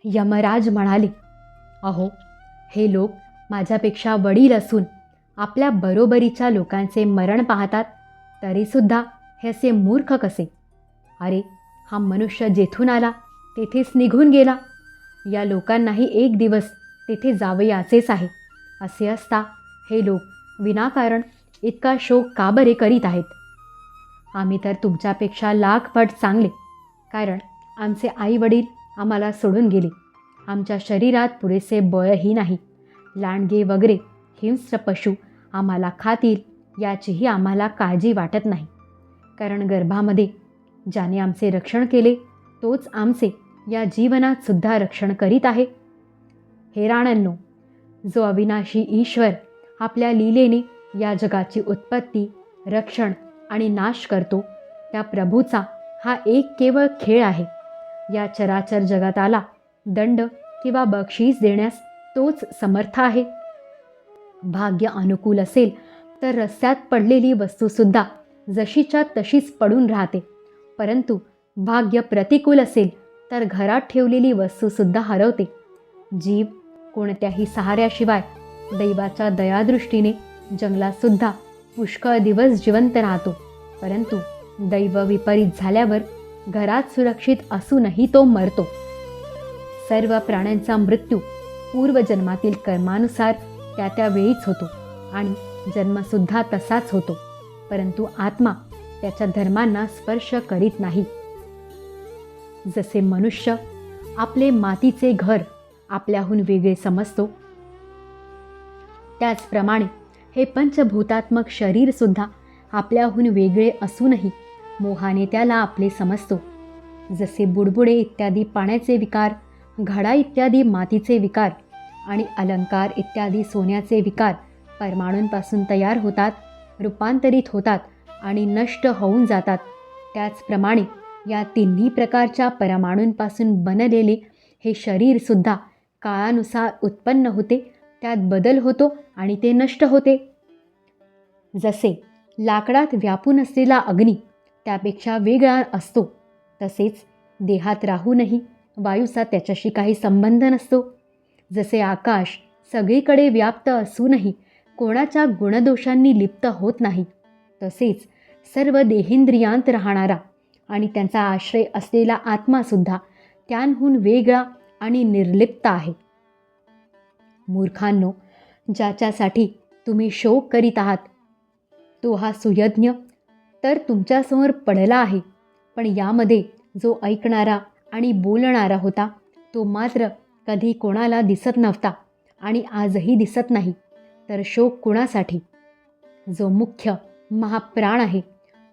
यमराज म्हणाले, अहो, हे लोक माझ्यापेक्षा वडील असून आपल्या बरोबरीच्या लोकांचे मरण पाहतात, तरीसुद्धा हे असे मूर्ख कसे? अरे, हा मनुष्य जेथून आला तेथेच निघून गेला. या लोकांनाही एक दिवस तेथे जावयाचेच आहे. असे असता हे लोक विनाकारण इतका शोक का बरे करीत आहेत? आम्ही तर तुमच्यापेक्षा लाखपट चांगले, कारण आमचे आईवडील आम्हाला सोडून गेले. आमच्या शरीरात पुरेसे बळही नाही. लांडगे वगैरे हिंस्र पशु आम्हाला खातील याचीही आम्हाला काळजी वाटत नाही, कारण गर्भामध्ये ज्याने आमचे रक्षण केले तोच आमचे या जीवनात सुद्धा रक्षण करीत आहे. हे राणांनो, जो अविनाशी ईश्वर आपल्या लीलेने या जगाची उत्पत्ती, रक्षण आणि नाश करतो, त्या प्रभूचा हा एक केवळ खेळ आहे. या चराचर जगाताला दंड किंवा बक्षीस देण्यास तोच समर्थ आहे. भाग्य अनुकूल असेल तर रस्त्यात पडलेली वस्तूसुद्धा जशीच्या तशीच पडून राहते, परंतु भाग्य प्रतिकूल असेल तर घरात ठेवलेली वस्तूसुद्धा हरवते. जीव कोणत्याही सहाऱ्याशिवाय दैवाच्या दयादृष्टीने जंगलातसुद्धा पुष्कळ दिवस जिवंत राहतो, परंतु दैव विपरीत झाल्यावर घरात सुरक्षित असूनही तो मरतो. सर्व प्राण्यांचा मृत्यू पूर्वजन्मातील कर्मानुसार त्या त्या वेळीच होतो आणि जन्मसुद्धा तसाच होतो, परंतु आत्मा त्याच्या धर्मांना स्पर्श करीत नाही. जसे मनुष्य आपले मातीचे घर आपल्याहून वेगळे समजतो, त्याचप्रमाणे हे पंचभूतात्मक शरीरसुद्धा आपल्याहून वेगळे असूनही मोहाने त्याला आपले समजतो. जसे बुडबुडे इत्यादी पाण्याचे विकार, घडा इत्यादी मातीचे विकार आणि अलंकार इत्यादी सोन्याचे विकार परमाणूंपासून तयार होतात, रूपांतरित होतात आणि नष्ट होऊन जातात, त्याचप्रमाणे या तिन्ही प्रकारच्या परमाणूंपासून बनलेले हे शरीरसुद्धा काळानुसार उत्पन्न होते, त्यात बदल होतो आणि ते नष्ट होते. जसे लाकडात व्यापून असलेला अग्नी त्यापेक्षा वेगळा असतो, तसेच देहात राहूनही वायूचा त्याच्याशी काही संबंध नसतो. जसे आकाश सगळीकडे व्याप्त असूनही कोणाच्या गुणदोषांनी लिप्त होत नाही, तसेच सर्व देहेंद्रियांत राहणारा आणि त्यांचा आश्रय असलेला आत्मासुद्धा त्यांहून वेगळा आणि निर्लिप्त आहे. मूर्खांनो, ज्याच्यासाठी तुम्ही शोक करीत आहात तो हा सुयज्ञ तर तुमच्यासमोर पडला आहे, पण यामध्ये जो ऐकणारा आणि बोलणारा होता तो मात्र कधी कोणाला दिसत नव्हता आणि आजही दिसत नाही. तर शोक कुणासाठी? जो मुख्य महाप्राण आहे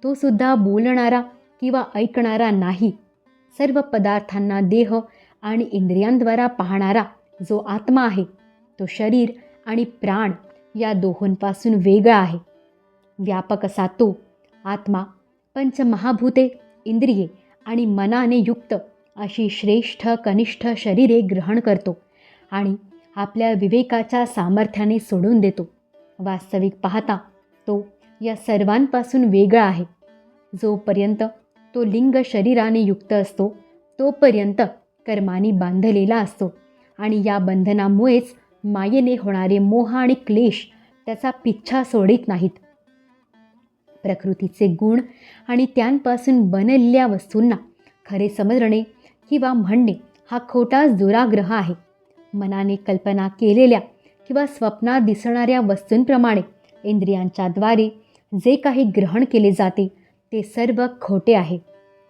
तो सुद्धा बोलणारा किंवा ऐकणारा नाही. सर्व पदार्थांना देह आणि इंद्रियांद्वारा पाहणारा जो आत्मा आहे तो शरीर आणि प्राण या दोहोंपासून वेगळा आहे. व्यापक असा तो आत्मा पंचमहाभूते, इंद्रिये आणि मनाने युक्त अशी श्रेष्ठ कनिष्ठ शरीरे ग्रहण करतो आणि आपल्या विवेकाच्या सामर्थ्याने सोडून देतो. वास्तविक पाहता तो या सर्वांपासून वेगळा आहे. जोपर्यंत तो लिंग शरीराने युक्त असतो तोपर्यंत कर्माने बांधलेला असतो आणि या बंधनामुळेच मायेने होणारे मोह आणि क्लेश त्याचा पिच्छा सोडित नाहीत. प्रकृतीचे गुण आणि त्यांपासून बनलेल्या वस्तूंना खरे समजणे किंवा म्हणणे हा खोटाच दुराग्रह आहे. मनाने कल्पना केलेल्या किंवा स्वप्नात दिसणाऱ्या वस्तूंप्रमाणे इंद्रियांच्या द्वारे जे काही ग्रहण केले जाते ते सर्व खोटे आहे.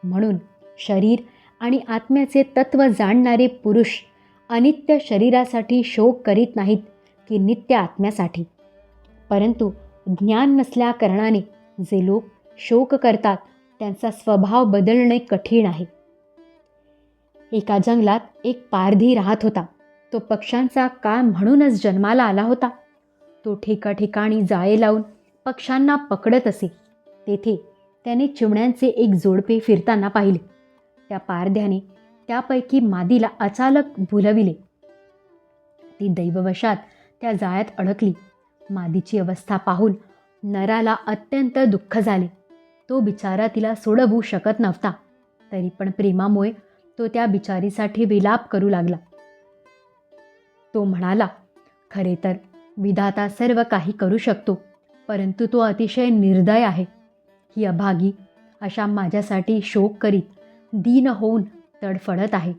म्हणून शरीर आणि आत्म्याचे तत्त्व जाणणारे पुरुष अनित्य शरीरासाठी शोक करीत नाहीत की नित्य आत्म्यासाठी. परंतु ज्ञान नसल्याकारणाने जे लोक शोक करतात त्यांचा स्वभाव बदलणे कठीण आहे. एका जंगलात एक पारधी राहत होता. तो पक्ष्यांचा काळ म्हणूनच जन्माला आला होता. तो ठिकाठिकाणी जाळे लावून पक्ष्यांना पकडत असे. तेथे त्याने चिमण्यांचे एक जोडपे फिरताना पाहिले. त्या पारध्याने त्यापैकी मादीला अचानक भुलविले. ती दैववशात त्या जाळ्यात अडकली. मादीची अवस्था पाहून नराला अत्यंत दुःख झाले. तो बिचारा तिला सोडवू शकत नव्हता. तरी पण प्रेमामुळे तो त्या बिचारीसाठी विलाप करू लागला. तो म्हणाला, खरे तर विधाता सर्व काही करू शकतो, परंतु तो अतिशय निर्दय आहे. ही अभागी अशा माझ्यासाठी शोक करीत दीन होऊन तडफडत आहे.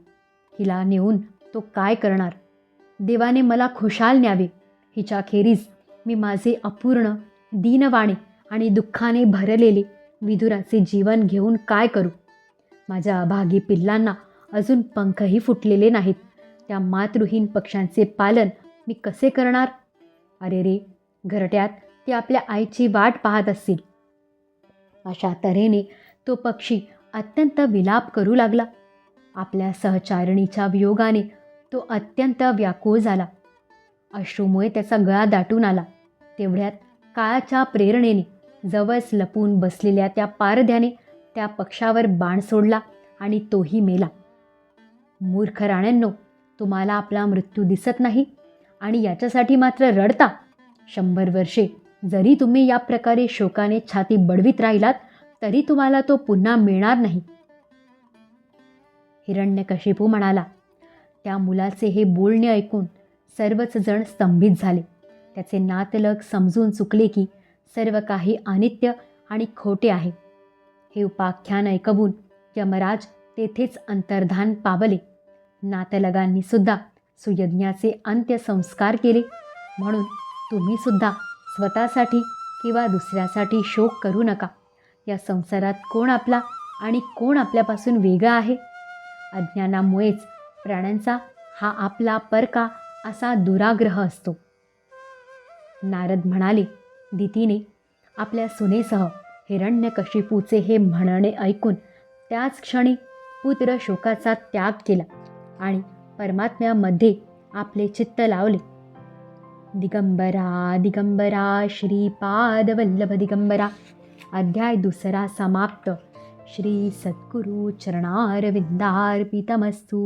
हिला नेऊन तो काय करणार? देवाने मला खुशाल न्यावे. हिच्याखेरीज मी माझे अपूर्ण, दीनवाणे आणि दुःखाने भरलेले विदुराचे जीवन घेऊन काय करू? माझ्या अभागी पिल्लांना अजून पंखही फुटलेले नाहीत. त्या मातृहीन पक्ष्यांचे पालन मी कसे करणार? अरे रे, घरट्यात ते आपल्या आईची वाट पाहत असतील. अशा तऱ्हेने तो पक्षी अत्यंत विलाप करू लागला. आपल्या सहचारिणीच्या वियोगाने तो अत्यंत व्याकुळ झाला. अश्रूमुळे त्याचा गळा दाटून आला. तेवढ्यात काळाच्या प्रेरणेने जवळच लपून बसलेल्या त्या पारध्याने त्या पक्षावर बाण सोडला आणि तोही मेला. मूर्ख राण्यांनो, तुम्हाला आपला मृत्यू दिसत नाही आणि याच्यासाठी मात्र रडता. 100 वर्षे जरी तुम्ही या प्रकारे शोकाने छाती बडवीत राहिलात तरी तुम्हाला तो पुन्हा मिळणार नाही. हिरण्यकशिपू म्हणाला. त्या मुलाचे हे बोलणे ऐकून सर्वच जण स्तंभित झाले. त्याचे नातलग समजून चुकले की सर्व काही अनित्य आणि खोटे आहे. हे उपाख्यान ऐकवून यमराज तेथेच अंतर्धान पावले. नातलगांनी सुद्धा सुयज्ञाचे अंत्यसंस्कार केले. म्हणून तुम्ही सुद्धा स्वतःसाठी किंवा दुसऱ्यासाठी शोक करू नका. या संसारात कोण आपला आणि कोण आपल्यापासून वेगळा आहे? अज्ञानामुळेच प्राण्यांचा हा आपला परका असा दुराग्रह असतो. नारद म्हणाले. दितीने आपल्या सुनेसह हिरण्यकशिपूचे हे म्हणणे ऐकून त्याच क्षणी पुत्र शोकाचा त्याग केला आणि परमात्म्यामध्ये आपले चित्त लावले. दिगंबरा दिगंबरा श्रीपादवल्लभ दिगंबरा. अध्याय 2 समाप्त. श्री सद्गुरु चरणारविंदार्पितमस्तु.